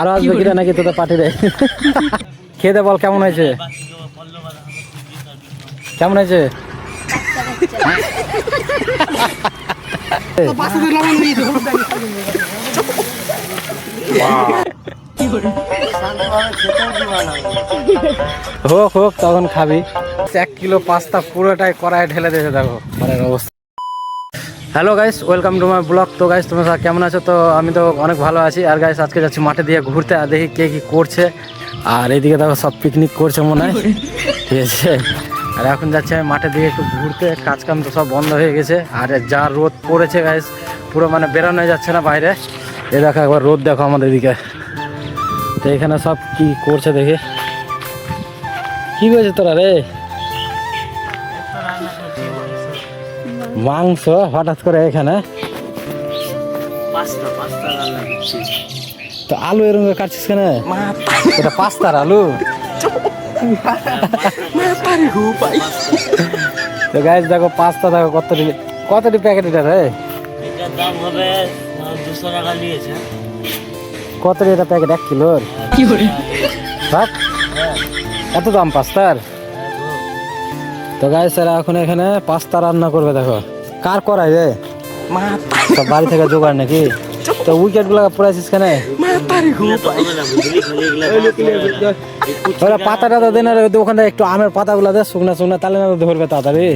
আরো আসবে কিনা নাকি তোদের পার্টিতে? খেতে বল কেমন হয়েছে, কেমন হয়েছে? হোক হোক তখন খাবি। 1 কিলো পাস্তা পুরোটাই কড়াই ঢেলে দিয়েছে, দেখো ঘরের অবস্থা। Hello guys, welcome to my blog. তো গাইস তোমরা কেমন আছো? তো আমি তো অনেক ভালো আছি। আর গাইস আজকে যাচ্ছি মাঠে দিয়ে ঘুরতে, আর দেখি কে কি করছে। আর এইদিকে দেখো সব পিকনিক করছে মনে হয়, ঠিক আছে। আর এখন যাচ্ছি আমি মাঠে দিয়ে একটু ঘুরতে, কাজ কাম তো সব বন্ধ হয়ে গেছে। আর যা রোদ পড়েছে গাইস, পুরো মানে বেরোনো যাচ্ছে না বাইরে। এই দেখো একবার রোদ দেখো আমাদের এদিকে। তো এখানে সব কি করছে দেখি। কি হয়েছে তোরা রে? মাংস হঠাৎ করে এখানে? তো আলু এরকম কাটছিস কেন? এটা পাস্তার আলু। তো গাইস দেখো পাস্তা দেখো কতটি প্যাকেট এটা রে? এটার দাম হবে 200 টাকা নিয়েছে। কতটি এটা প্যাকেট? 1 কিলোর? কি করে সব এত দাম পাস্তার? তো গাইস এরা এখন এখানে পাস্তা রান্না করবে, দেখো কার করাই রে? সব বাড়ি থেকে জোগাড় নাকি? তো উইকেট গুলা পুরাইছিস কেন? পাতা টাতা দেন, ওখান থেকে একটু আমের পাতা গুলা দে, শুকনা শুকনা, তাহলে না ধরবে তাড়াতাড়ি।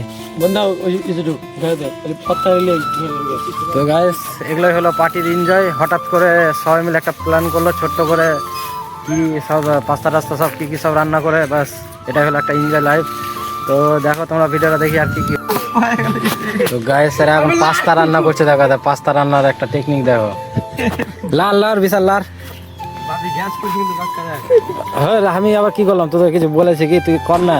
তো গাইস এগুলোই হলো পার্টির এনজয়। হঠাৎ করে সবাই মিলে একটা প্ল্যান করলো ছোট্ট করে, কি সব পাস্তা টাস্তা সব কি সব রান্না করে, বাস এটাই হলো একটা এনজয় লাইফ। তো দেখো তোমরা ভিডিওটা দেখি আর কি। তো গাইস এরা এখন পাস্তা রান্না করছে, দেখো পাস্তা রান্নার একটা টেকনিক দেখো। লাল লাল বিশাল লাল। হ্যাঁ আমি আবার কি করলাম? তোদের কিছু বলেছে কি? তুই কর না।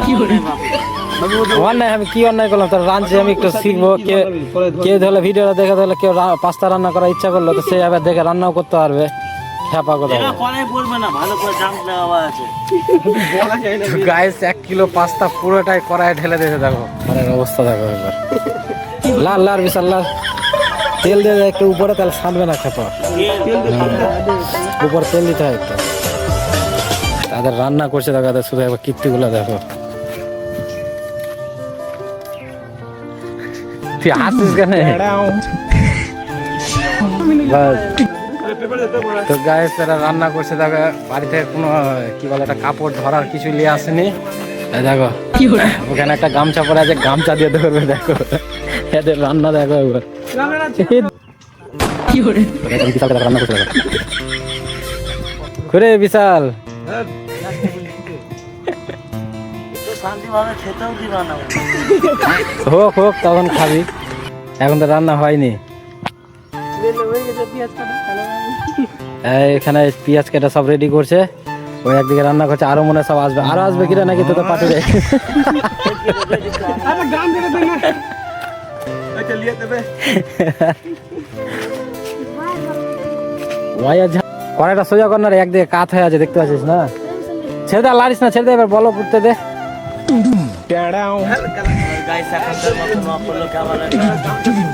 অন্যায় আমি কি অন্যায় করলাম? তোর রাঁধছি আমি একটু শিখবো। কেউ ধরলে ভিডিওটা দেখে ধরলে কেউ পাস্তা রান্না করার ইচ্ছা করলো, তো সে আবার দেখে রান্নাও করতে পারবে। খেপা কথা। গাইস 1 কিলো পাস্তা পুরোটাই কড়াই ঢেলে দিয়েছে, দেখো ঘরের অবস্থা দেখো একবার। লাল লাল বিশাল লাল। তেল দিয়ে একটু উপরে, তাহলে ছাড়বে না খেপা। উপরে তেল দিতে হয় একটু। তাদের রান্না করছে দেখো, তাদের শুধু একবার কীর্তিগুলো দেখো। তুই হাসিস কেন? তো গাইস এরা রান্না করছে দেখো, বাড়িতে কোনো কি বলে একটা কাপড় ধরার কিছু নিয়ে আসেনি। দেখো ওখানে একটা গামছা পরে আছে, গামছা দিয়ে ধরবে দেখো। এদের রান্না দেখো একবার। রান্না করছে দেখো করে বিশাল। হোক হোক তখন খাবি, এখন তো রান্না হয়নি। এখানে পেঁয়াজ কেটে সব রেডি করছে, ওই একদিকে রান্না করছে। আরো মনে সব আসবে, আরো আসবে কিনা নাকি তোদের পার্টিতে? কড়াইটা সোজা কর না রে, একদিকে কাত হয়ে আছে দেখতে পাচ্ছিস না? ছেড়ে দে, লারিস না, ছেড়ে দে, এবার বলো করতে দে।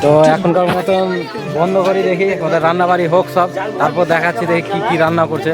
তো এখনকার মতন বন্ধ করি, দেখি ওদের রান্না বাড়ি হোক সব, তারপর দেখাচ্ছি দেখি কি কি রান্না করছে।